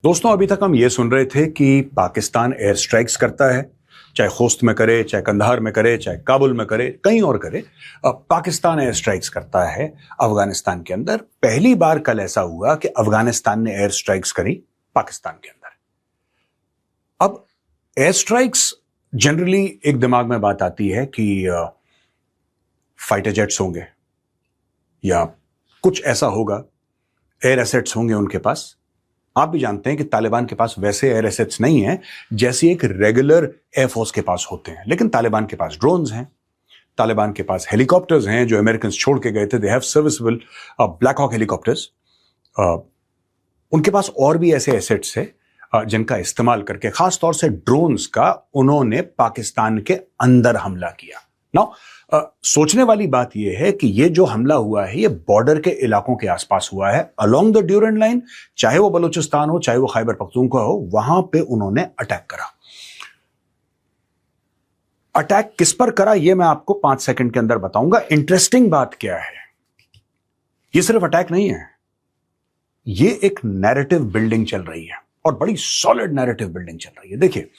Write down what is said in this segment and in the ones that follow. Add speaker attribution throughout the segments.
Speaker 1: दोस्तों, अभी तक हम ये सुन रहे थे कि पाकिस्तान एयर स्ट्राइक्स करता है, चाहे खोस्त में करे, चाहे कंधार में करे, चाहे काबुल में करे, कहीं और करे। अब पाकिस्तान एयर स्ट्राइक्स करता है अफगानिस्तान के अंदर। पहली बार कल ऐसा हुआ कि अफगानिस्तान ने एयर स्ट्राइक्स करी पाकिस्तान के अंदर। अब एयर स्ट्राइक्स जनरली एक दिमाग में बात आती है कि फाइटर जेट्स होंगे या कुछ ऐसा होगा, एयर एसेट्स होंगे उनके पास। आप भी जानते हैं कि तालिबान के पास वैसे एयर एसेट्स नहीं है जैसे एक रेगुलर एयरफोर्स के पास होते हैं, लेकिन तालिबान के पास ड्रोन्स हैं, तालिबान के पास हेलीकॉप्टर्स हैं जो अमेरिकन छोड़ के गए थे। They have serviceable Black Hawk helicopters. उनके पास और भी ऐसे एसेट्स है जिनका इस्तेमाल करके, खासतौर से ड्रोन्स का, उन्होंने पाकिस्तान के अंदर हमला किया। नाउ सोचने वाली बात यह है कि यह जो हमला हुआ है, यह बॉर्डर के इलाकों के आसपास हुआ है, अलोंग द ड्यूरेंट लाइन, चाहे वो बलूचिस्तान हो, चाहे वो खैबर पख्तूनख्वा हो, वहां पे उन्होंने अटैक करा। अटैक किस पर करा, यह मैं आपको 5 सेकंड के अंदर बताऊंगा। इंटरेस्टिंग बात क्या है, यह सिर्फ अटैक नहीं है, यह एक नैरेटिव बिल्डिंग चल रही है और बड़ी सॉलिड नैरेटिव बिल्डिंग चल रही है। देखिए,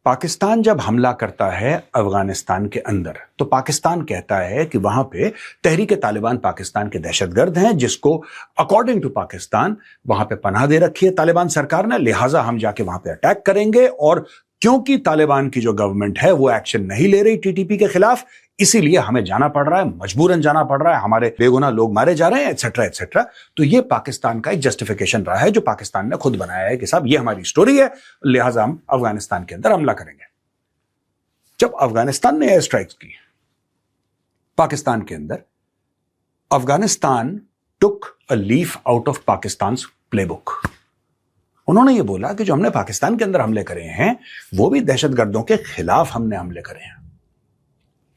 Speaker 1: पाकिस्तान जब हमला करता है अफगानिस्तान के अंदर, तो पाकिस्तान कहता है कि वहां पे तहरीक तालिबान पाकिस्तान के दहशतगर्द हैं, जिसको अकॉर्डिंग टू पाकिस्तान वहां पे पनाह दे रखी है तालिबान सरकार ने, लिहाजा हम जाके वहां पे अटैक करेंगे। और क्योंकि तालिबान की जो गवर्नमेंट है वो एक्शन नहीं ले रही टीटीपी के खिलाफ, इसीलिए हमें जाना पड़ रहा है, मजबूरन जाना पड़ रहा है, हमारे बेगुनाह लोग मारे जा रहे हैं, एटसेट्रा एटसेट्रा। तो ये पाकिस्तान का एक जस्टिफिकेशन रहा है जो पाकिस्तान ने खुद बनाया है कि साहब ये हमारी स्टोरी है, लिहाजा हम अफगानिस्तान के अंदर हमला करेंगे। जब अफगानिस्तान ने एयर स्ट्राइक्स की पाकिस्तान के अंदर, Afghanistan took a leaf out of Pakistan playbook. उन्होंने ये बोला कि जो हमने पाकिस्तान के अंदर हमले करे हैं वो भी दहशतगर्दों के खिलाफ हमने हमले करे हैं।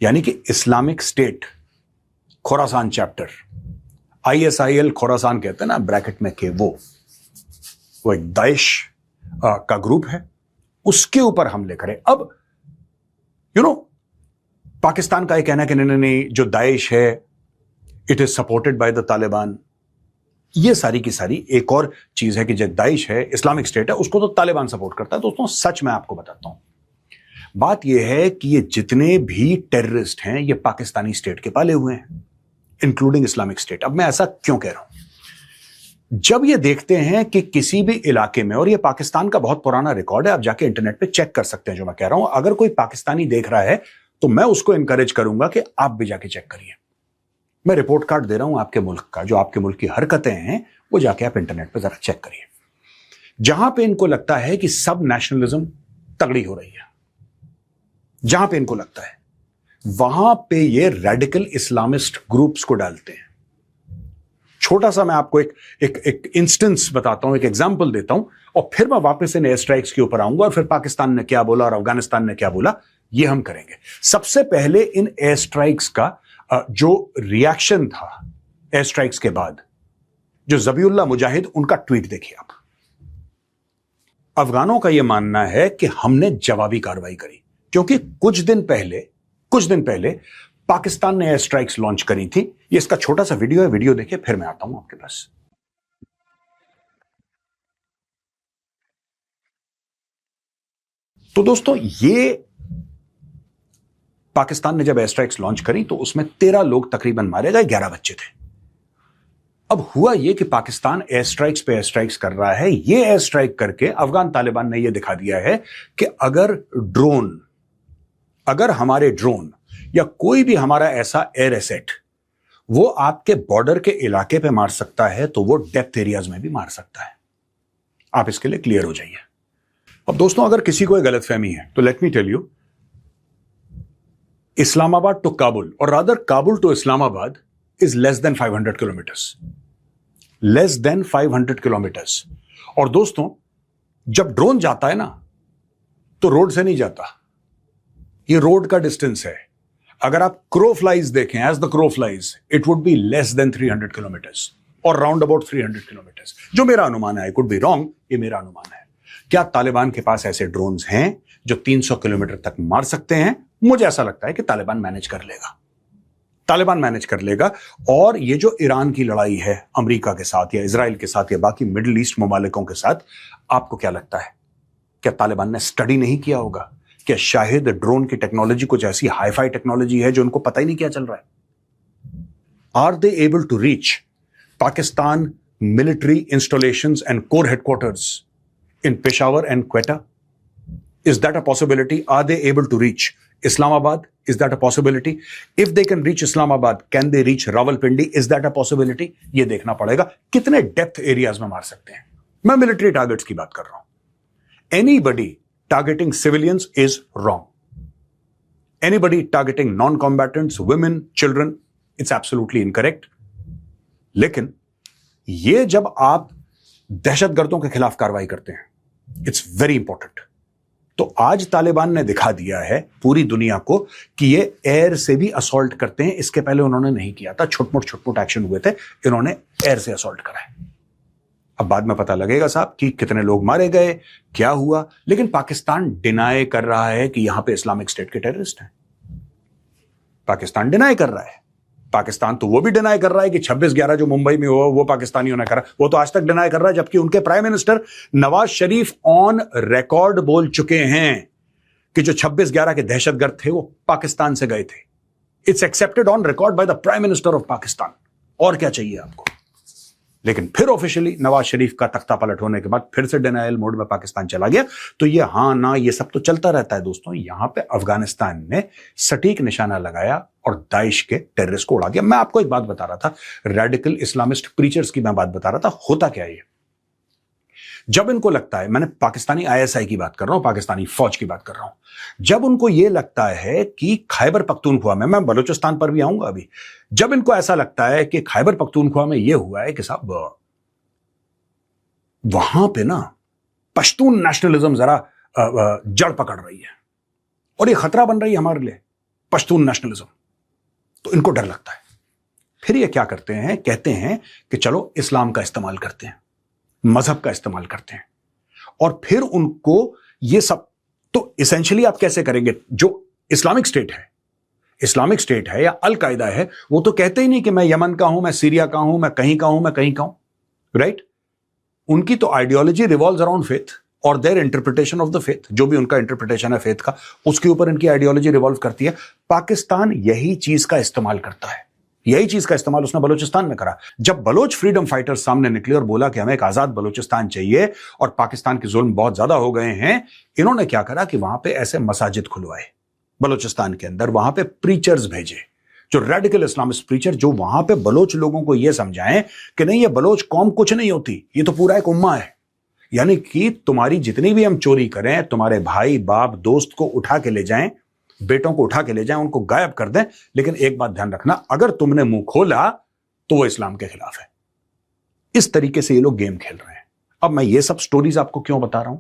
Speaker 1: यानी कि Islamic state Khorasan chapter, ISIL Khorasan कहते हैं ना ब्रैकेट में के, वो एक दाइश का ग्रुप है, उसके ऊपर हमले करे। अब पाकिस्तान का यह कहना है कि नहीं, जो दाइश है it is supported by the Taliban. ये सारी की सारी एक और चीज है कि जो दाइश है, इस्लामिक स्टेट है, उसको तो तालिबान सपोर्ट करता है। दोस्तों, सच मैं आपको बताता हूं, बात यह है कि ये जितने भी टेररिस्ट हैं ये पाकिस्तानी स्टेट के पाले हुए हैं, इंक्लूडिंग इस्लामिक स्टेट। अब मैं ऐसा क्यों कह रहा हूं, जब ये देखते हैं कि किसी भी इलाके में, और ये पाकिस्तान का बहुत पुराना रिकॉर्ड है, आप जाके इंटरनेट पे चेक कर सकते हैं जो मैं कह रहा हूं, अगर कोई पाकिस्तानी देख रहा है तो मैं उसको इंकरेज करूंगा कि आप भी जाके चेक करिए। मैं रिपोर्ट कार्ड दे रहा हूं आपके मुल्क का, जो आपके मुल्क की हरकतें हैं वो जाके आप इंटरनेट पे जरा चेक करिए। जहां पे इनको लगता है कि सब नेशनलिज्म तगड़ी हो रही है, जहां पे इनको लगता है, वहां पे ये रेडिकल इस्लामिस्ट ग्रुप्स को डालते हैं। छोटा सा मैं आपको एक इंस्टेंस बताता हूं, एक एग्जांपल देता हूं, और फिर मैं वापस इन एयर स्ट्राइक्स के ऊपर आऊंगा और फिर पाकिस्तान ने क्या बोला और अफगानिस्तान ने क्या बोला ये हम करेंगे। सबसे पहले इन एयर स्ट्राइक्स का जो रिएक्शन था एयर स्ट्राइक्स के बाद, जो जबीउल्लाह मुजाहिद, उनका ट्वीट देखिए आप। अफगानों का यह मानना है कि हमने जवाबी कार्रवाई करी, क्योंकि कुछ दिन पहले पाकिस्तान ने एयर स्ट्राइक्स लॉन्च करी थी। ये इसका छोटा सा वीडियो है, वीडियो देखिए, फिर मैं आता हूं आपके पास। तो दोस्तों, ये पाकिस्तान ने जब एयर स्ट्राइक्स लॉन्च करी तो उसमें 13 लोग तकरीबन मारे गए, 11 बच्चे थे। अब हुआ यह कि पाकिस्तान एयर स्ट्राइक्स पे एयर स्ट्राइक्स कर रहा है। ये एयर स्ट्राइक करके अफगान तालिबान ने यह दिखा दिया है कि अगर हमारे ड्रोन या कोई भी हमारा ऐसा एयर एसेट वो आपके बॉर्डर के इलाके पे मार सकता है, तो वो डेप्थ एरियाज में भी मार सकता है। आप इसके लिए क्लियर हो जाइए। अब दोस्तों, अगर किसी को गलतफहमी है तो let me tell you, Islamabad to Kabul, और rather Kabul to Islamabad is less than 500 kilometres, less than 500 kilometres. और दोस्तों, जब ड्रोन जाता है ना तो रोड से नहीं जाता, ये रोड का डिस्टेंस है। अगर आप क्रो फ्लाइज देखें, as the crow flies, it would be less than 300 kilometres और राउंड अबाउट 300 किलोमीटर्स, जो मेरा अनुमान है। कुड बी रॉन्ग, ये मेरा अनुमान है। क्या तालिबान के पास ऐसे ड्रोन्स हैं जो 300 किलोमीटर तक मार सकते हैं? मुझे ऐसा लगता है कि तालिबान मैनेज कर लेगा। तालिबान मैनेज कर लेगा। और ये जो ईरान की लड़ाई है अमेरिका के साथ या इजराइल के साथ या बाकी मिडिल ईस्ट ममालिकों के साथ, आपको क्या लगता है, क्या तालिबान ने स्टडी नहीं किया होगा? क्या शायद ड्रोन की टेक्नोलॉजी कुछ ऐसी हाईफाई टेक्नोलॉजी है जो उनको पता ही नहीं क्या चल रहा है? Are they able to reach Pakistan military installations and core headquarters in Peshawar and Quetta? Is that a possibility? Are they able to reach Islamabad? Is that a possibility? If they can reach Islamabad, can they reach Rawalpindi? Is that a possibility? ये देखना पड़ेगा कितने depth areas में मार सकते हैं। मैं military targets की बात कर रहा हूं। Anybody targeting civilians is wrong. Anybody targeting non-combatants, women, children, it's absolutely incorrect. लेकिन ये जब आप दहशतगर्दों के खिलाफ कार्रवाई करते हैं, इट्स वेरी इंपॉर्टेंट। तो आज तालिबान ने दिखा दिया है पूरी दुनिया को कि ये एयर से भी असॉल्ट करते हैं। इसके पहले उन्होंने नहीं किया था, छोट-मोट एक्शन हुए थे, इन्होंने एयर से असॉल्ट करा है। अब बाद में पता लगेगा साहब कि कितने लोग मारे गए, क्या हुआ, लेकिन पाकिस्तान डिनाई कर रहा है कि यहां पे इस्लामिक स्टेट के टेररिस्ट हैं। पाकिस्तान डिनाई कर रहा है। पाकिस्तान तो वो भी डिनाई कर रहा है कि 26/11 जो मुंबई में हुआ वो पाकिस्तानियों ने करा, वो तो आज तक डिनाई कर रहा है, जबकि उनके prime minister Nawaz Sharif on record बोल चुके हैं कि जो 26/11 के दहशतगर्द थे वो पाकिस्तान से गए थे। It's accepted on record by the prime minister of Pakistan. और क्या चाहिए आपको? लेकिन फिर ऑफिशियली नवाज शरीफ का तख्ता पलट होने के बाद फिर से डिनायल मोड में पाकिस्तान चला गया। तो ये हाँ ना ये सब तो चलता रहता है दोस्तों। यहां पे अफगानिस्तान ने सटीक निशाना लगाया और दाइश के टेररिस्ट को उड़ा दिया। मैं आपको एक बात बता रहा था, रेडिकल इस्लामिस्ट प्रीचर्स की मैं बात बता रहा था। होता क्या है, जब इनको लगता है, मैंने पाकिस्तानी आईएसआई की बात कर रहा हूं, पाकिस्तानी फौज की बात कर रहा हूं, जब उनको यह लगता है कि खैबर पख्तूनख्वा में, मैं बलूचिस्तान पर भी आऊंगा अभी, जब इनको ऐसा लगता है कि खैबर पख्तूनख्वा में यह हुआ है कि साहब वहां पे ना पश्तून नेशनलिज्म जरा जड़ पकड़ रही है और ये खतरा बन रही है हमारे लिए, पश्तून नेशनलिज्म, तो इनको डर लगता है। फिर ये क्या करते हैं, कहते हैं कि चलो इस्लाम का इस्तेमाल करते हैं, मजहब का इस्तेमाल करते हैं, और फिर उनको ये सब, तो इसेंशियली आप कैसे करेंगे? जो इस्लामिक स्टेट है या अल कायदा है, वो तो कहते ही नहीं कि मैं यमन का हूं, मैं सीरिया का हूं, मैं कहीं का हूं, मैं कहीं का हूं, राइट? उनकी तो आइडियोलॉजी रिवॉल्व्स अराउंड फेथ और there interpretation of the faith. जो भी उनका इंटरप्रिटेशन है फेथ का, उसके ऊपर इनकी आइडियोलॉजी रिवॉल्व करती है। पाकिस्तान यही चीज का इस्तेमाल करता है, यही चीज का इस्तेमाल उसने बलूचिस्तान में करा। जब बलोच फ्रीडम फाइटर्स सामने निकले और बोला कि हमें एक आजाद बलूचिस्तान चाहिए और पाकिस्तान के जुल्म बहुत ज्यादा हो गए हैं, इन्होंने क्या करा कि वहां पे ऐसे मसाजिद खुलवाए बलूचिस्तान के अंदर, वहां पे प्रीचर्स भेजे, जो रेडिकल इस्लामिस्ट प्रीचर, जो वहां पे बलोच लोगों को यह समझाएं कि नहीं, ये बलोच कौम कुछ नहीं होती, ये तो पूरा एक उम्मा है। यानी कि तुम्हारी जितनी भी हम चोरी करें, तुम्हारे भाई बाप दोस्त को उठा के ले जाएं, बेटों को उठा के ले जाएं, उनको गायब कर दें, लेकिन एक बात ध्यान रखना, अगर तुमने मुंह खोला तो वो इस्लाम के खिलाफ है। इस तरीके से ये लोग गेम खेल रहे हैं। अब मैं ये सब स्टोरीज आपको क्यों बता रहा हूं?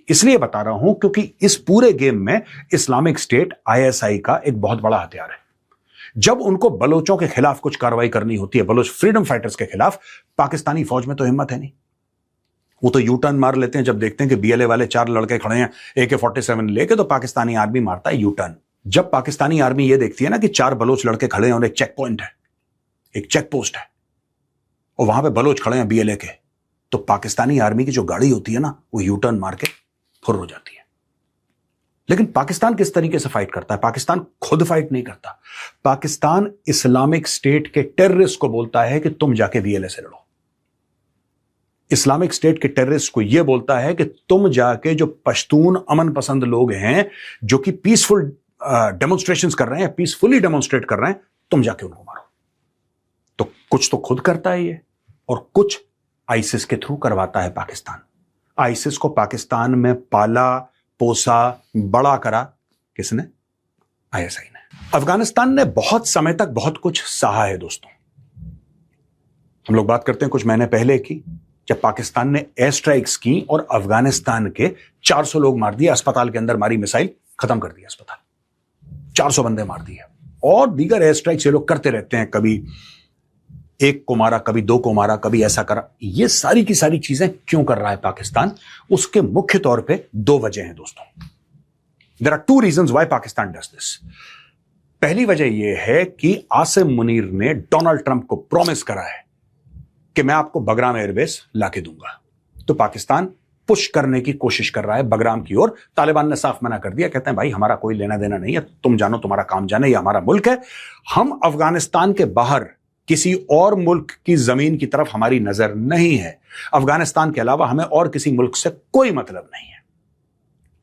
Speaker 1: इसलिए बता रहा हूं क्योंकि इस पूरे गेम में इस्लामिक स्टेट आईएसआई का एक बहुत बड़ा हथियार है। जब उनको बलोचों के खिलाफ कुछ कार्रवाई करनी होती है, बलोच फ्रीडम फाइटर्स के खिलाफ, पाकिस्तानी फौज में तो हिम्मत है नहीं। वो तो यू टर्न मार लेते हैं जब देखते हैं कि बीएलए वाले 4 लड़के खड़े हैं AK-47 लेके, तो पाकिस्तानी आर्मी मारता है यू टर्न। जब पाकिस्तानी आर्मी ये देखती है ना कि 4 बलोच लड़के खड़े हैं और एक चेक पॉइंट है, एक चेक पोस्ट है, और वहां पे बलोच खड़े हैं बीएलए के, तो पाकिस्तानी आर्मी की जो गाड़ी होती है ना, वो यू टर्न मार के फुर हो जाती है। लेकिन पाकिस्तान किस तरीके से फाइट करता है? पाकिस्तान खुद फाइट नहीं करता। पाकिस्तान इस्लामिक स्टेट के टेररिस्ट को बोलता है कि तुम जाके बीएलए से लड़ो। इस्लामिक स्टेट के टेररिस्ट को यह बोलता है कि तुम जाके जो पश्तून अमन पसंद लोग हैं, जो कि पीसफुल डेमोन्स्ट्रेशंस कर रहे हैं, पीसफुली डेमोन्स्ट्रेट कर रहे हैं, तुम जाके उनको मारो। तो कुछ तो खुद करता है ये, और कुछ आईसिस के थ्रू करवाता है पाकिस्तान। आईसिस को पाकिस्तान में पाला पोसा बड़ा करा किसने? आईएसआई ने। अफगानिस्तान ने बहुत समय तक बहुत कुछ सहा है दोस्तों। हम लोग बात करते हैं कुछ महीने पहले की, जब पाकिस्तान ने एयर स्ट्राइक्स की और अफगानिस्तान के 400 लोग मार दिए, अस्पताल के अंदर मारी मिसाइल, खत्म कर दिया अस्पताल, 400 बंदे मार दिए। और दीगर एयर स्ट्राइक्स ये लोग करते रहते हैं, कभी 1 को मारा, कभी 2 को मारा, कभी ऐसा करा। ये सारी की सारी चीजें क्यों कर रहा है पाकिस्तान? उसके मुख्य तौर पे 2 वजह हैं दोस्तों। There are 2 reasons why Pakistan does this. पहली वजह यह है कि आसिम मुनीर ने डोनाल्ड ट्रंप को प्रॉमिस करा है कि मैं आपको बगराम एयरबेस लाके दूंगा। तो पाकिस्तान पुश करने की कोशिश कर रहा है बगराम की ओर। तालिबान ने साफ मना कर दिया, कहते हैं भाई हमारा कोई लेना देना नहीं है, तुम जानो तुम्हारा काम जाने, ये हमारा मुल्क है। हम अफगानिस्तान के बाहर किसी और मुल्क की जमीन की तरफ हमारी नजर नहीं है। अफगानिस्तान के अलावा हमें और किसी मुल्क से कोई मतलब नहीं है।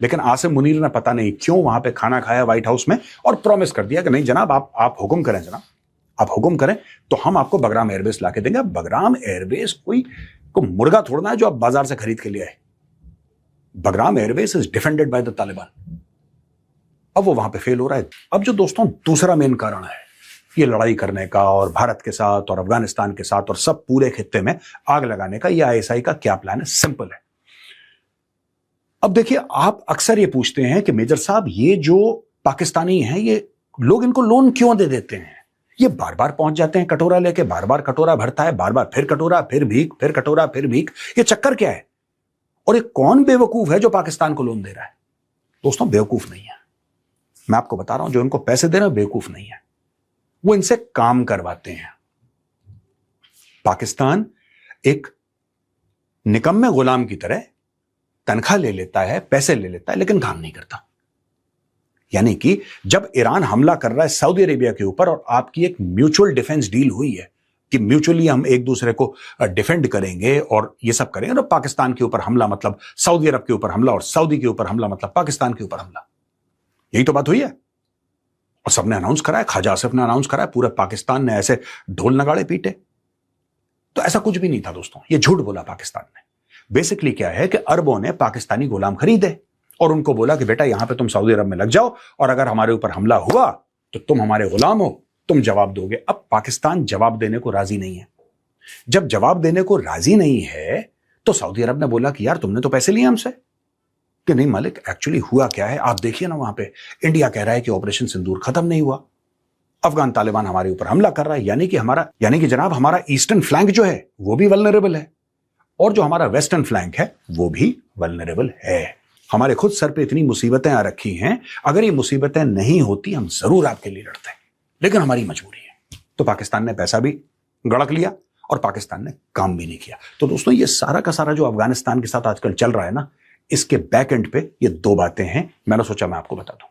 Speaker 1: लेकिन आसिम मुनीर ने पता नहीं क्यों वहां पे खाना खाया व्हाइट हाउस में और प्रॉमिस कर दिया कि नहीं जनाब, आप हुक्म करें, जनाब आप हुक्म करें तो हम आपको बगराम एयरबेस लाके देंगे। बगराम एयरबेस को मुर्गा थोड़ना है जो आप बाजार से खरीद के लिए आए। Bagram airbase is defended by the Taliban. अब वो वहां पे फेल हो रहा है। अब जो दोस्तों दूसरा मेन कारण है ये लड़ाई करने का और भारत के साथ और अफगानिस्तान के साथ और सब पूरे खित्ते में आग लगाने का, ये आईएसआई का क्या प्लान है? सिंपल है। अब देखिए, आप अक्सर ये पूछते हैं कि मेजर साहब ये जो पाकिस्तानी हैं ये लोग इनको लोन क्यों दे देते हैं? ये बार बार पहुंच जाते हैं कटोरा लेके, बार बार कटोरा भरता है, बार बार फिर कटोरा, फिर भीख, फिर कटोरा, फिर भीख। ये चक्कर क्या है? और ये कौन बेवकूफ है जो पाकिस्तान को लोन दे रहा है? दोस्तों बेवकूफ नहीं है, मैं आपको बता रहा हूं, जो इनको पैसे दे रहे हैं बेवकूफ नहीं है, वो इनसे काम करवाते हैं। पाकिस्तान एक निकम्मे गुलाम की तरह तनख्वाह ले लेता है, पैसे ले लेता है, लेकिन काम नहीं करता। यानी कि जब ईरान हमला कर रहा है सऊदी अरेबिया के ऊपर और आपकी एक म्यूचुअल डिफेंस डील हुई है कि म्यूचुअली हम एक दूसरे को डिफेंड करेंगे और ये सब करेंगे, तो पाकिस्तान के ऊपर हमला मतलब सऊदी अरब के ऊपर हमला और सऊदी के ऊपर हमला मतलब पाकिस्तान के ऊपर हमला, यही तो बात हुई है। और सबने अनाउंस करा है, ख्वाजा आसिफ ने अनाउंस करा है, पूरे पाकिस्तान ने ऐसे ढोल नगाड़े पीटे। तो ऐसा कुछ भी नहीं था दोस्तों, ये झूठ बोला पाकिस्तान ने। बेसिकली क्या है कि अरबों ने पाकिस्तानी गुलाम खरीदे और उनको बोला कि बेटा यहां पे तुम सऊदी अरब में लग जाओ और अगर हमारे ऊपर हमला हुआ तो तुम हमारे गुलाम हो, तुम जवाब दोगे। अब पाकिस्तान जवाब देने को राजी नहीं है। जब जवाब देने को राजी नहीं है तो सऊदी अरब ने बोला कि यार तुमने तो पैसे लिए हमसे, कि नहीं मालिक एक्चुअली हुआ क्या है आप देखिए ना, वहां पे इंडिया कह रहा है कि ऑपरेशन सिंदूर खत्म नहीं हुआ, अफगान तालिबान हमारे ऊपर हमला कर रहा है, यानी कि जनाब हमारा ईस्टर्न फ्लैंक जो है वो भी वल्नरेबल है और जो हमारा वेस्टर्न फ्लैंक है वो भी वल्नरेबल है। हमारे खुद सर पे इतनी मुसीबतें आ रखी हैं, अगर ये मुसीबतें नहीं होती हम जरूर आपके लिए लड़ते, लेकिन हमारी मजबूरी है। तो पाकिस्तान ने पैसा भी गड़क लिया और पाकिस्तान ने काम भी नहीं किया। तो दोस्तों ये सारा का सारा जो अफगानिस्तान के साथ आजकल चल रहा है ना, इसके बैक एंड पे ये दो बातें हैं, मैंने सोचा मैं आपको बता दूं।